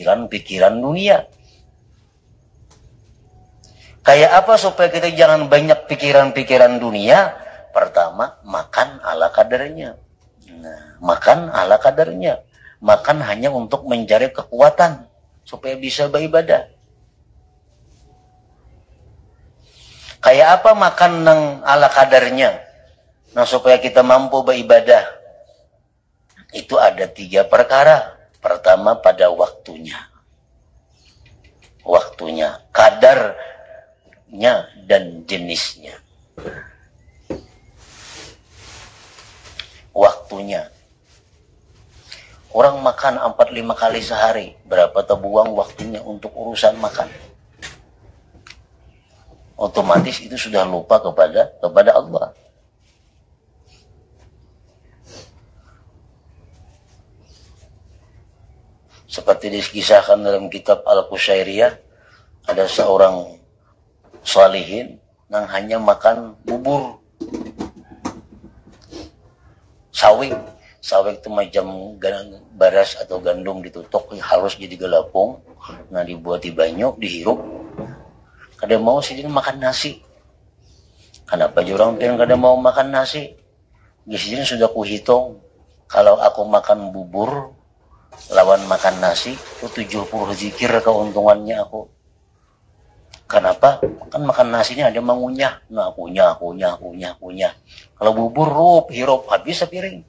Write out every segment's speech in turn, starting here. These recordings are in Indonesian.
pikiran-pikiran dunia. Kayak apa supaya kita jangan banyak pikiran-pikiran dunia? Pertama, makan ala kadarnya. Nah, makan ala kadarnya. Makan hanya untuk mencari kekuatan supaya bisa beribadah. Kayak apa makan nang ala kadarnya? Nah, supaya kita mampu beribadah. Itu ada 3 perkara. Pertama, pada waktunya. Waktunya, kadarnya dan jenisnya. Waktunya. Orang makan 4-5 kali sehari. Berapa terbuang waktunya untuk urusan makan? Otomatis itu sudah lupa kepada Allah. Seperti dikisahkan dalam kitab Al-Qushairiyah, ada seorang salihin yang hanya makan bubur. Sawik itu macam baras atau gandum ditutuk halus jadi gelapung. Nah, dibuat di banyu, dihirup. Kada mau sih makan nasi. Kenapa orang pengen kada mau makan nasi? Gizinya sudah kuhitung. Kalau aku makan bubur lawan makan nasi, itu 70 zikir keuntungannya aku. Kenapa? Kan makan nasinya ada mengunyah. Nah, kunyah. Kalau bubur, hirup, habis sepiring.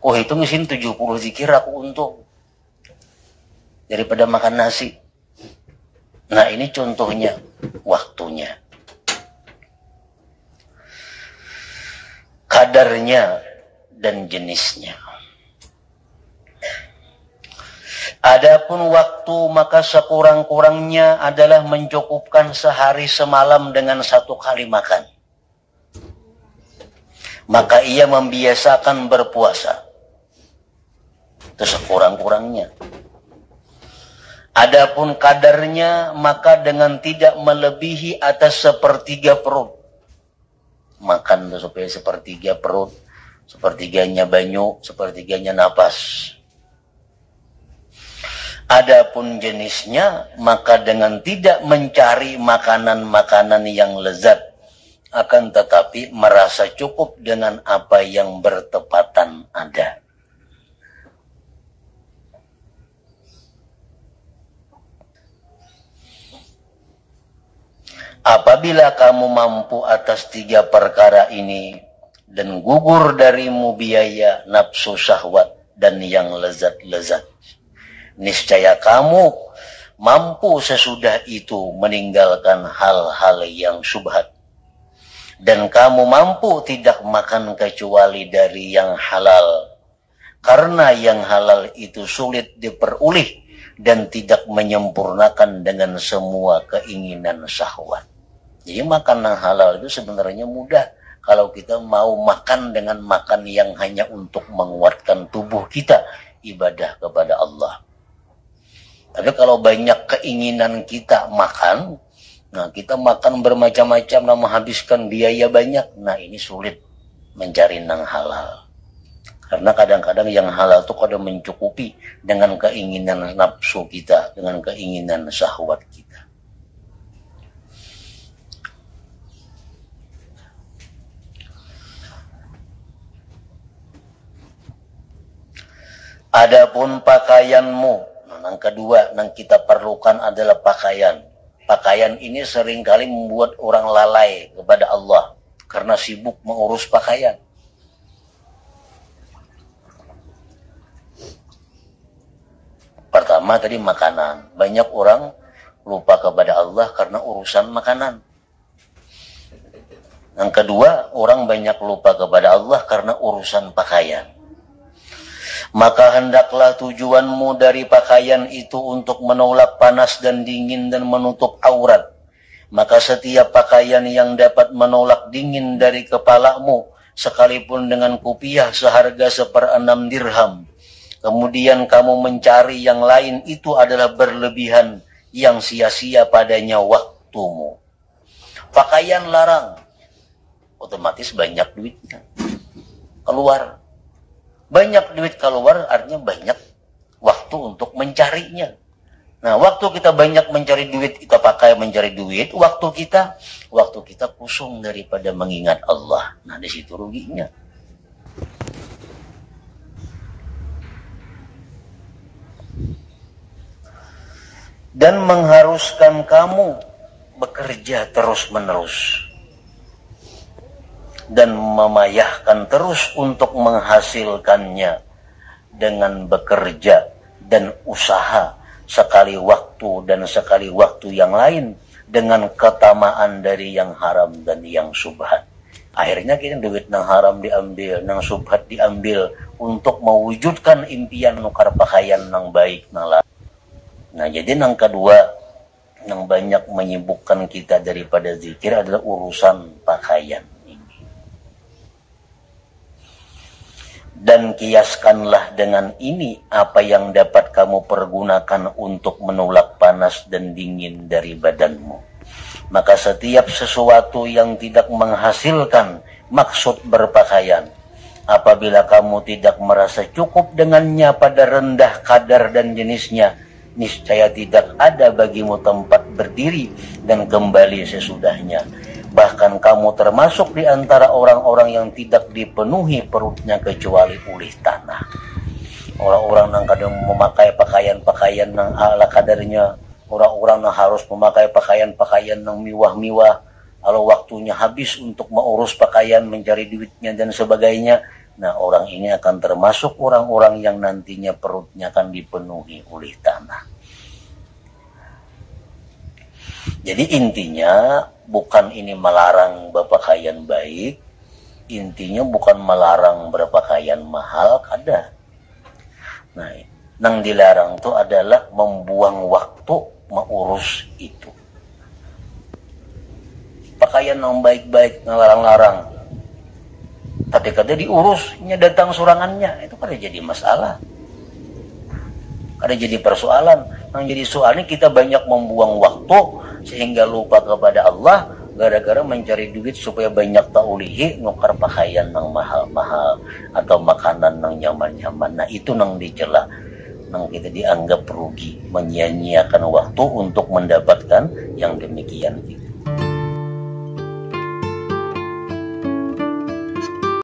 Oh, hitung isin 70 zikir aku untung. Daripada makan nasi. Nah, ini contohnya waktunya. Kadarnya dan jenisnya. Adapun waktu, maka sekurang-kurangnya adalah mencukupkan sehari semalam dengan 1 kali makan. Maka ia membiasakan berpuasa. Itu sekurang-kurangnya. Adapun kadarnya, maka dengan tidak melebihi atas 1/3 perut. Makan supaya 1/3 perut, 1/3-nya banyu, 1/3-nya napas. Adapun jenisnya, maka dengan tidak mencari makanan-makanan yang lezat, akan tetapi merasa cukup dengan apa yang bertepatan ada. Apabila kamu mampu atas 3 perkara ini dan gugur darimu biaya, nafsu, syahwat, dan yang lezat-lezat, niscaya kamu mampu sesudah itu meninggalkan hal-hal yang syubhat. Dan kamu mampu tidak makan kecuali dari yang halal. Karena yang halal itu sulit diperoleh dan tidak menyempurnakan dengan semua keinginan syahwat. Jadi makan yang halal itu sebenarnya mudah. Kalau kita mau makan dengan makan yang hanya untuk menguatkan tubuh kita, ibadah kepada Allah. Tapi kalau banyak keinginan kita makan, nah kita makan bermacam-macam, nah menghabiskan biaya banyak, nah ini sulit mencari yang halal. Karena kadang-kadang yang halal itu kadang mencukupi dengan keinginan nafsu kita, dengan keinginan syahwat kita. Adapun pakaianmu, yang kedua yang kita perlukan adalah pakaian. Pakaian ini seringkali membuat orang lalai kepada Allah karena sibuk mengurus pakaian. Pertama tadi makanan. Banyak orang lupa kepada Allah karena urusan makanan. Yang kedua, orang banyak lupa kepada Allah karena urusan pakaian. Maka hendaklah tujuanmu dari pakaian itu untuk menolak panas dan dingin dan menutup aurat. Maka setiap pakaian yang dapat menolak dingin dari kepalamu, sekalipun dengan kupiah seharga 1/6 dirham, kemudian kamu mencari yang lain, itu adalah berlebihan yang sia-sia padanya waktumu. Pakaian larang, otomatis banyak duitnya keluar. Banyak duit keluar artinya banyak waktu waktu untuk mencarinya. Nah, waktu kita banyak mencari duit, kita pakai mencari duit, waktu kita kosong daripada mengingat Allah. Nah, di situ ruginya. Dan mengharuskan kamu bekerja terus-menerus dan memayahkan terus untuk menghasilkannya dengan bekerja dan usaha sekali waktu dan sekali waktu yang lain dengan ketamaan dari yang haram dan yang subhat. Akhirnya kita duit nang haram diambil, nang subhat diambil untuk mewujudkan impian nukar pakaian nang baik nang lain. Nah, jadi nang kedua yang banyak menyibukkan kita daripada zikir adalah urusan pakaian ini. Dan kiaskanlah dengan ini apa yang dapat kamu pergunakan untuk menolak panas dan dingin dari badanmu. Maka setiap sesuatu yang tidak menghasilkan maksud berpakaian, apabila kamu tidak merasa cukup dengannya pada rendah kadar dan jenisnya, niscaya tidak ada bagimu tempat berdiri dan kembali sesudahnya. Bahkan kamu termasuk di antara orang-orang yang tidak dipenuhi perutnya kecuali oleh tanah. Orang-orang yang kadang memakai pakaian-pakaian yang ala kadarnya, orang-orang yang harus memakai pakaian-pakaian yang miwah-miwah, kalau waktunya habis untuk mengurus pakaian, mencari duitnya dan sebagainya. Nah, orang ini akan termasuk orang-orang yang nantinya perutnya akan dipenuhi oleh tanah. Jadi intinya bukan ini melarang berpakaian baik, intinya bukan melarang berpakaian mahal, kada. Nah, yang dilarang itu adalah membuang waktu mengurus itu. Pakaian yang baik-baik ngelarang-larang, tapi kada diurusnya datang surangannya, itu kada jadi masalah, kada jadi persoalan. Yang jadi soalnya kita banyak membuang waktu sehingga lupa kepada Allah gara-gara mencari duit supaya banyak taulihi nukar pakaian yang mahal-mahal atau makanan yang nyaman-nyaman. Nah, itu yang dicela, yang kita dianggap rugi, menyia-nyiakan waktu untuk mendapatkan yang demikian itu.